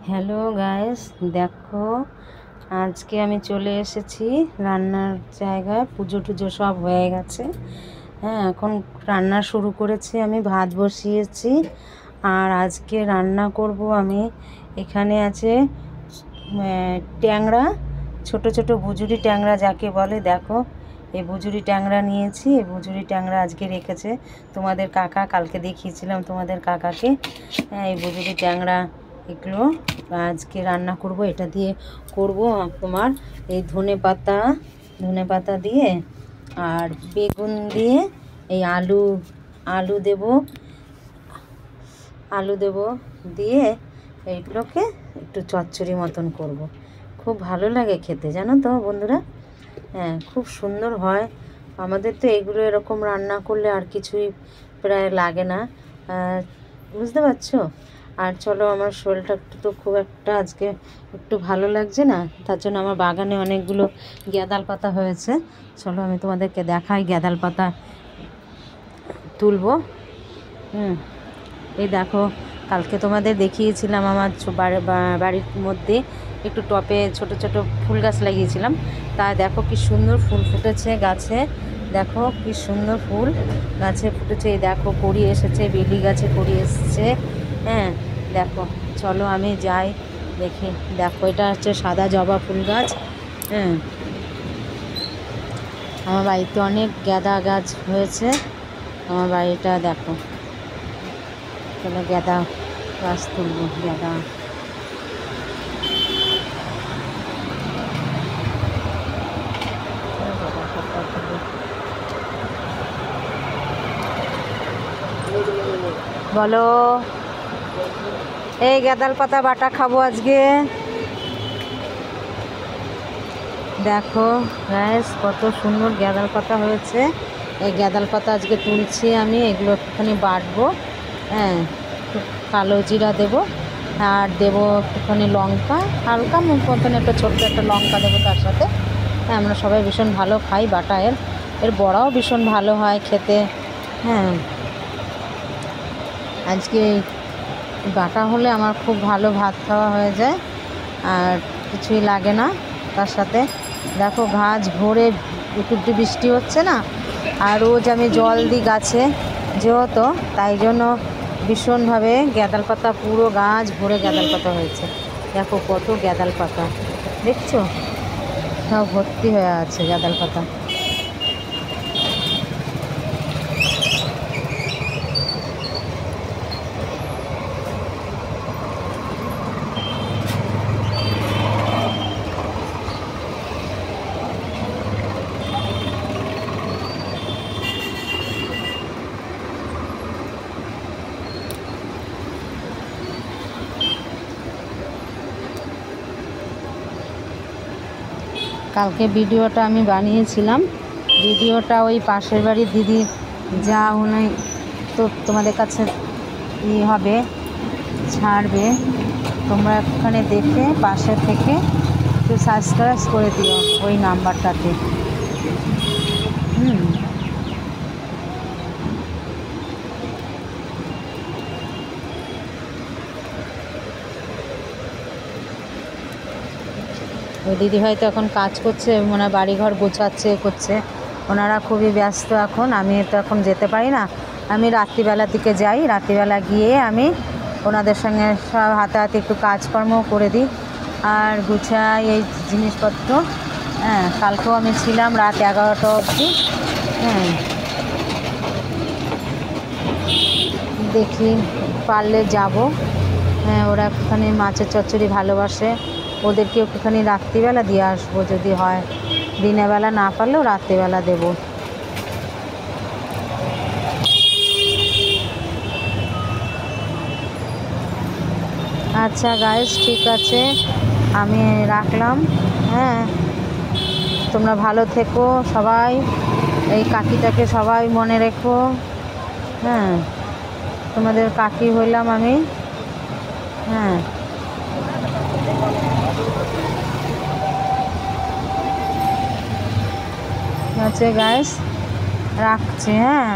Hello guys, দেখো আজকে আমি চলে এসেছি রান্নার জায়গায়। পুজো টুজো সব হয়ে গেছে। হ্যাঁ, এখন রান্না শুরু করেছি। আমি ভাত বসিয়েছি আর আজকে রান্না করব আমি। এখানে আছে ট্যাংরা, ছোট ছোট বুজুরি ট্যাংরা যাকে বলে। দেখো এই বুজুরি ট্যাংরা নিয়েছি। এই বুজুরি ট্যাংরা আজকে রেখেছে তোমাদের কাকা, কালকে দেখিয়েছিলাম তোমাদের কাকাকে। হ্যাঁ, এই বুজুরি ট্যাংরা এগুলো আজকে রান্না করব। এটা দিয়ে করব তোমার এই ধনে পাতা দিয়ে আর বেগুন দিয়ে এই আলু দেব দিয়ে এইগুলোকে একটু চচ্চড়ি মতন করব। খুব ভালো লাগে খেতে, জানো তো বন্ধুরা। হ্যাঁ, খুব সুন্দর হয়। আমাদের তো এগুলো এরকম রান্না করলে আর কিছুই প্রায় লাগে না, বুঝতে পারছো। আর চলো, আমার শরীরটা তো খুব একটা আজকে একটু ভালো লাগছে না, তার জন্য আমার বাগানে অনেকগুলো গ্যাঁদাল পাতা হয়েছে। চলো আমি তোমাদেরকে দেখাই গ্যাঁদাল পাতা তুলবো। এই দেখো, কালকে তোমাদের দেখিয়েছিলাম আমার বাড়ির মধ্যে একটু টপে ছোট ছোট ফুল গাছ লাগিয়েছিলাম। তা দেখো কি সুন্দর ফুল ফুটেছে গাছে। দেখো কি সুন্দর ফুল গাছে ফুটেছে। এই দেখো কড়ি এসেছে, বেলি গাছে কড়ি এসেছে। হ্যাঁ দেখো, চলো আমি যাই দেখি। দেখো এটা হচ্ছে সাদা জবা ফুল গাছ। হ্যাঁ, আমার বাড়িতে অনেক গাঁদা গাছ হয়েছে। আমার বাড়িটা দেখো, চলো গাঁদা গাছ তুলবো। গাঁদা বলো, এই গাঁদাল পাতা বাটা খাবো আজকে। দেখো গাইস, কত সুন্দর গাঁদাল পাতা হয়েছে। এই গাঁদাল পাতা আজকে তুলছি আমি। এগুলো একটুখানি বাটবো। হ্যাঁ, একটু কালো জিরা দেবো আর দেবো একটুখানি লঙ্কা, হালকা মতন একটা ছোট্ট একটা লঙ্কা দেবো তার সাথে। হ্যাঁ, আমরা সবাই ভীষণ ভালো খাই বাটা। এর বড়াও ভীষণ ভালো হয় খেতে। হ্যাঁ, আজকে বাটা হলে আমার খুব ভালো ভাত খাওয়া হয়ে যায় আর কিছুই লাগে না তার সাথে। দেখো গাছ ভরে, একটু একটু বৃষ্টি হচ্ছে না, আর রোজ আমি জল দিই গাছে যেহেতু, তাই জন্য ভীষণভাবে গাঁদাল পাতা, পুরো গাছ ভরে গাঁদাল পাতা হয়েছে। দেখো কত গাঁদাল পাতা, দেখছো সব ভর্তি হয়ে আছে গাঁদাল পাতা। কালকে ভিডিওটা আমি বানিয়েছিলাম। ভিডিওটা ওই পাশের বাড়ির দিদি যা উনি তো তোমাদের কাছে হবে, ছাড়বে। তোমরা ওখানে দেখে পাশে থেকে একটু সাবস্ক্রাইব করে দিও ওই নাম্বারটাতে। ওই দিদি হয়তো এখন কাজ করছে, ওনার বাড়িঘর গোছাচ্ছে করছে। ওনারা খুবই ব্যস্ত এখন। আমি তো এখন যেতে পারি না। আমি রাত্রিবেলার দিকে যাই। রাত্রিবেলা গিয়ে আমি ওনাদের সঙ্গে সব হাতাহাতি একটু কাজকর্ম করে দিই আর গুছাই এই জিনিসপত্র। হ্যাঁ, কালকেও আমি ছিলাম রাত 11টা অবধি। হ্যাঁ, দেখি পারলে যাব। হ্যাঁ, ওরা একটুখানি মাছের চচ্চড়ি ভালোবাসে, ওদেরকে একটুখানি রাত্রিবেলা দিয়ে আসবো যদি হয়। দিনের বেলা না পারলেও রাত্রিবেলা দেবো। আচ্ছা গাইস, ঠিক আছে, আমি রাখলাম। হ্যাঁ, তোমরা ভালো থেকো সবাই। এই কাকিটাকে সবাই মনে রেখো। হ্যাঁ, তোমাদের কাকি হইলাম আমি। হ্যাঁ, আচ্ছা গাইস, রাখছি। হ্যাঁ।